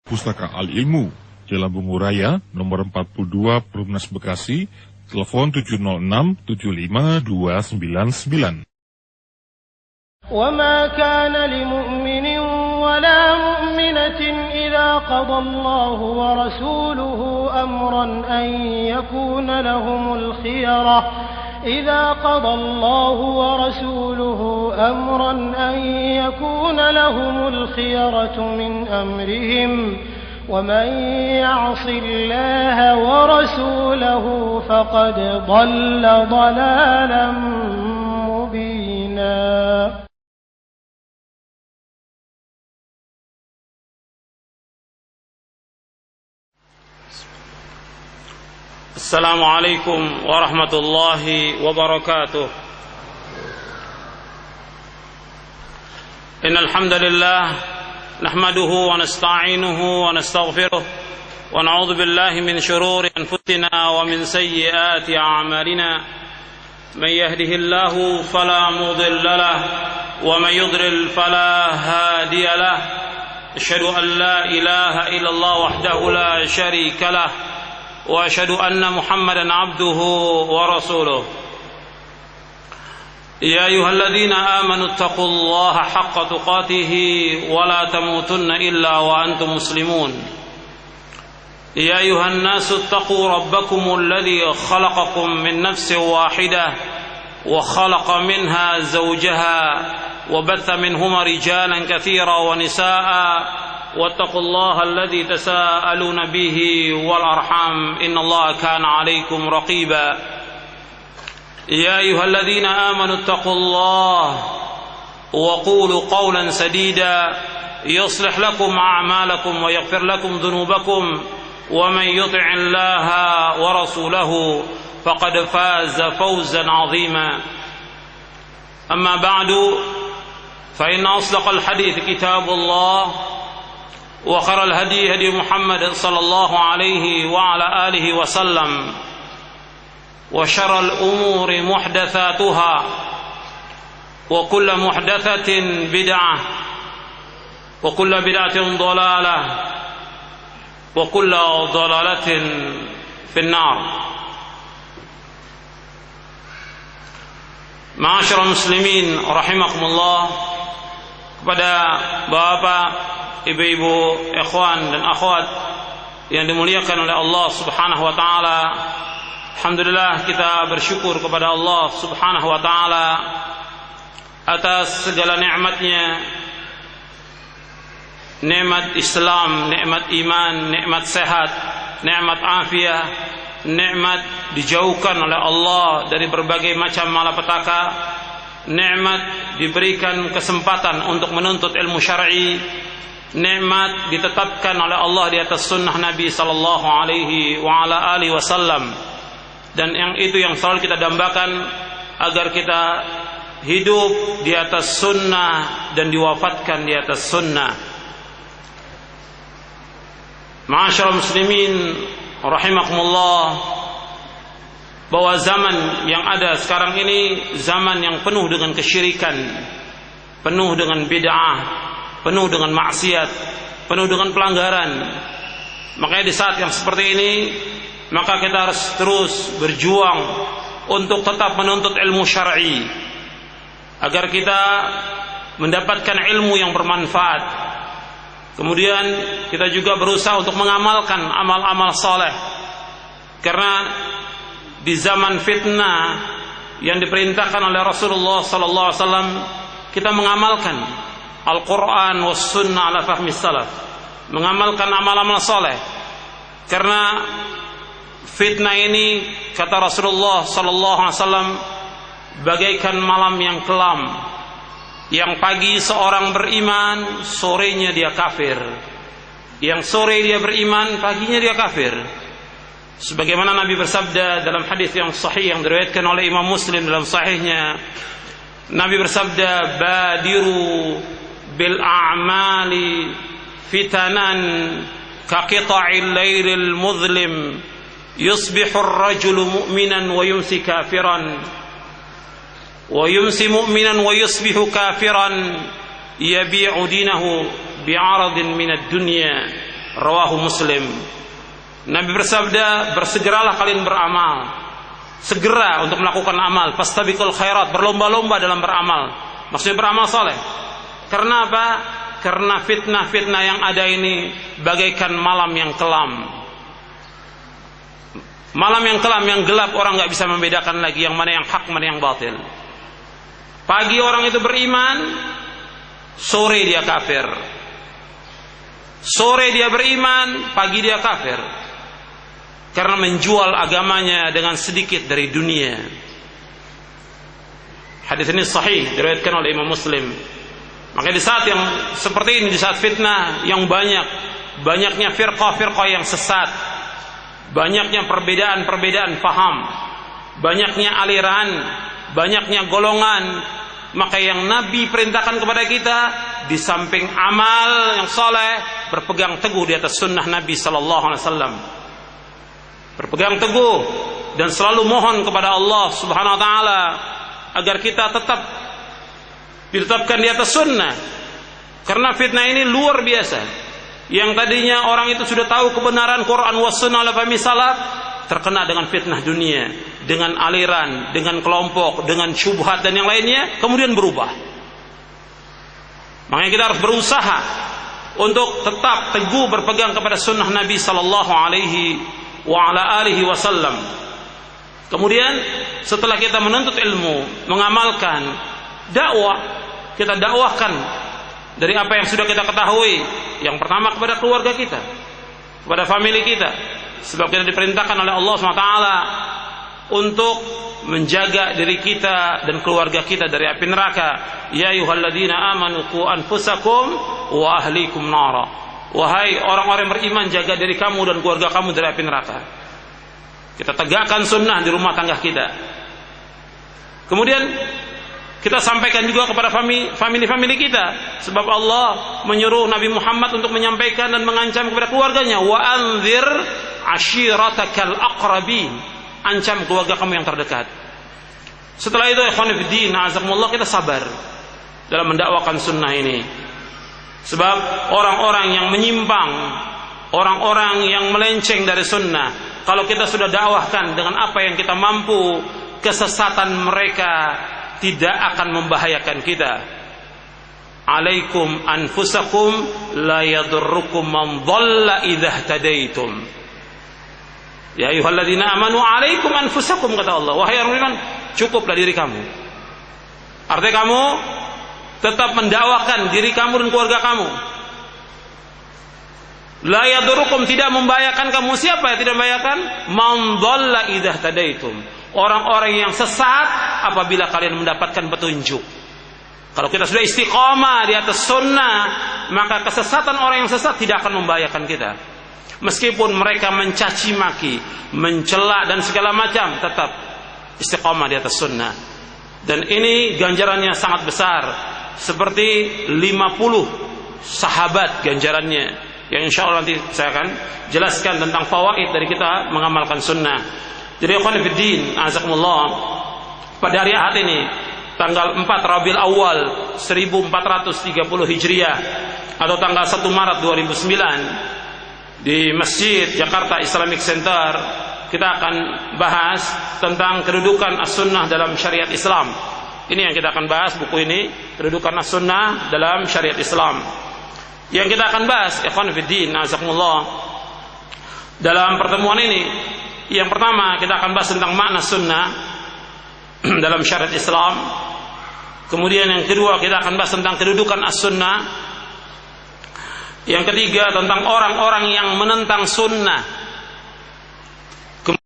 Pustaka Al-Ilmu, Jalan Bungu Raya, nomor 42, Perumnas Bekasi, telepon 706-75299. وما كان لمؤمن ولا مؤمنة إذا قضى الله ورسوله أمرا أن يكون لهم الخيرة من أمرهم ومن يعص الله ورسوله فقد ضل ضلالا مبينا. السلام عليكم ورحمة الله وبركاته. إن الحمد لله نحمده ونستعينه ونستغفره ونعوذ بالله من شرور أنفسنا ومن سيئات أعمالنا. من يهده الله فلا مضل له ومن يضلل فلا هادي له. أشهد أن لا إله إلا الله وحده لا شريك له وأشهد أن محمدا عبده ورسوله. يا أيها الذين آمنوا اتقوا الله حق تقاته ولا تموتن إلا وأنتم مسلمون. يا أيها الناس اتقوا ربكم الذي خلقكم من نفس واحدة وخلق منها زوجها وبث منهما رجالا كثيرا ونساء واتقوا الله الذي تساءلون به والأرحام إن الله كان عليكم رقيبا. يا أيها الذين آمنوا اتقوا الله وقولوا قولا سديدا يصلح لكم أعمالكم ويغفر لكم ذنوبكم ومن يطع الله ورسوله فقد فاز فوزا عظيما. أما بعد فإن أصدق الحديث كتاب الله وخير الهدي هدي محمد صلى الله عليه وعلى آله وسلم وشر الأمور محدثاتها وكل محدثة بدعة وكل بدعة ضلالة وكل ضلالة في النار. Ma'asyiral muslimin rahimakumullah, kepada bapak, ibu-ibu, ikhwan dan akhwat yang dimuliakan oleh Allah Subhanahu wa taala. Alhamdulillah, kita bersyukur kepada Allah Subhanahu wa taala atas segala nikmatnya, nikmat Islam, nikmat iman, nikmat sehat, nikmat afiah, nikmat dijauhkan oleh Allah dari berbagai macam malapetaka, nikmat diberikan kesempatan untuk menuntut ilmu syar'i, nikmat ditetapkan oleh Allah di atas sunnah Nabi sallallahu alaihi wa ala alihi wasallam, dan yang itu yang selalu kita dambakan agar kita hidup di atas sunnah dan diwafatkan di atas sunnah. Ma'asyiral muslimin rahimakumullah, bahwa zaman yang ada sekarang ini zaman yang penuh dengan kesyirikan, penuh dengan bid'ah, penuh dengan maksiat, penuh dengan pelanggaran. Makanya di saat yang seperti ini, maka kita harus terus berjuang untuk tetap menuntut ilmu syar'i agar kita mendapatkan ilmu yang bermanfaat. Kemudian kita juga berusaha untuk mengamalkan amal-amal saleh, karena di zaman fitnah yang diperintahkan oleh Rasulullah sallallahu alaihi wasallam kita mengamalkan Al-Quran was sunnah ala fahmi salaf, mengamalkan amal-amal saleh. Karena fitnah ini, kata Rasulullah sallallahu alaihi wasallam, bagaikan malam yang kelam, yang pagi seorang beriman, sorenya dia kafir. Yang sore dia beriman, paginya dia kafir. Sebagaimana Nabi bersabda dalam hadis yang sahih yang diriwayatkan oleh Imam Muslim dalam sahihnya, Nabi bersabda, badiru bil a'mali fitanan ka qita'il lailil muzlim yusbihu ar-rajulu mu'minan wa yumsi kafiran wa yumsi mu'minan wa yusbihu kafiran yabi'u dinahu bi'aradin minad dunya Rawahu Muslim. Nabi bersabda, bersegeralah kalian beramal. Segera untuk melakukan amal. Fastabiqul khairat, berlomba-lomba dalam beramal. Maksudnya beramal soleh. Karena apa? Karena fitnah-fitnah yang ada ini bagaikan malam yang kelam. Malam yang kelam, yang gelap, orang gak bisa membedakan lagi yang mana yang hak, mana yang batil. Pagi orang itu beriman, sore dia kafir. Sore dia beriman, pagi dia kafir. Karena menjual agamanya dengan sedikit dari dunia. Hadis ini sahih, diriwayatkan oleh Imam Muslim. Maka di saat yang seperti ini, di saat fitnah yang banyaknya firqah-firqah yang sesat, banyaknya perbedaan-perbedaan paham, banyaknya aliran, banyaknya golongan, maka yang Nabi perintahkan kepada kita, di samping amal yang soleh, berpegang teguh di atas sunnah Nabi sallallahu alaihi wasallam. Berpegang teguh dan selalu mohon kepada Allah Subhanahu wa taala agar kita tetap ditetapkan di atas sunnah. Karena fitnah ini luar biasa. Yang tadinya orang itu sudah tahu kebenaran Quran was sunnah ala fahmi salaf, terkena dengan fitnah dunia, dengan aliran, dengan kelompok, dengan syubhat dan yang lainnya, kemudian berubah. Makanya kita harus berusaha untuk tetap teguh berpegang kepada sunnah Nabi sallallahu alaihi wa ala alihi wasallam. Kemudian setelah kita menuntut ilmu, mengamalkan dakwah, kita dakwahkan dari apa yang sudah kita ketahui. Yang pertama kepada keluarga kita, kepada famili kita, sebab kita diperintahkan oleh Allah SWT untuk menjaga diri kita dan keluarga kita dari api neraka. Ya ayyuhalladzina amanu qu anfusakum wa ahlikum nara. Wahai orang-orang yang beriman, jaga diri kamu dan keluarga kamu dari api neraka. Kita tegakkan sunnah di rumah tangga kita. Kemudian kita sampaikan juga kepada famili kita, sebab Allah menyuruh Nabi Muhammad untuk menyampaikan dan mengancam kepada keluarganya, wa anzir ashiratakal aqrabin, ancam keluarga kamu yang terdekat. Setelah itu ikhwan fillah, azakumullah, kita sabar dalam mendakwakan sunnah ini. Sebab orang-orang yang menyimpang, orang-orang yang melenceng dari sunnah, kalau kita sudah dakwahkan dengan apa yang kita mampu, kesesatan mereka tidak akan membahayakan kita. Alaikum anfusakum la yadurrukum man dhalla idza ihtadaitum. Ya ayyuhalladzina amanu alaikum anfusakum, kata Allah. Wahai orang beriman, cukuplah diri kamu. Artinya kamu tetap mendakwakan diri kamu dan keluarga kamu. La yadurrukum, tidak membahayakan kamu. Siapa yang tidak membahayakan? Man dhalla idza ihtadaitum. Orang-orang yang sesat apabila kalian mendapatkan petunjuk. Kalau kita sudah istiqamah di atas sunnah, maka kesesatan orang yang sesat tidak akan membahayakan kita. Meskipun mereka mencaci maki, mencela dan segala macam, tetap istiqamah di atas sunnah. Dan ini ganjarannya sangat besar, seperti 50 sahabat ganjarannya, yang insya Allah nanti saya akan jelaskan tentang fawaid dari kita mengamalkan sunnah. Jadi ikhwan fillah, azakumullah, pada hari Ahad ini tanggal 4 Rabiul Awal 1430 Hijriah atau tanggal 1 Maret 2009 di Masjid Jakarta Islamic Center, kita akan bahas tentang kedudukan as-sunnah dalam syariat Islam. Ini yang kita akan bahas, buku ini, kedudukan as-sunnah dalam syariat Islam. Yang kita akan bahas, ikhwan fillah, azakumullah, dalam pertemuan ini, yang pertama kita akan bahas tentang makna sunnah dalam syariat Islam. Kemudian yang kedua kita akan bahas tentang kedudukan as-sunnah. Yang ketiga tentang orang-orang yang menentang sunnah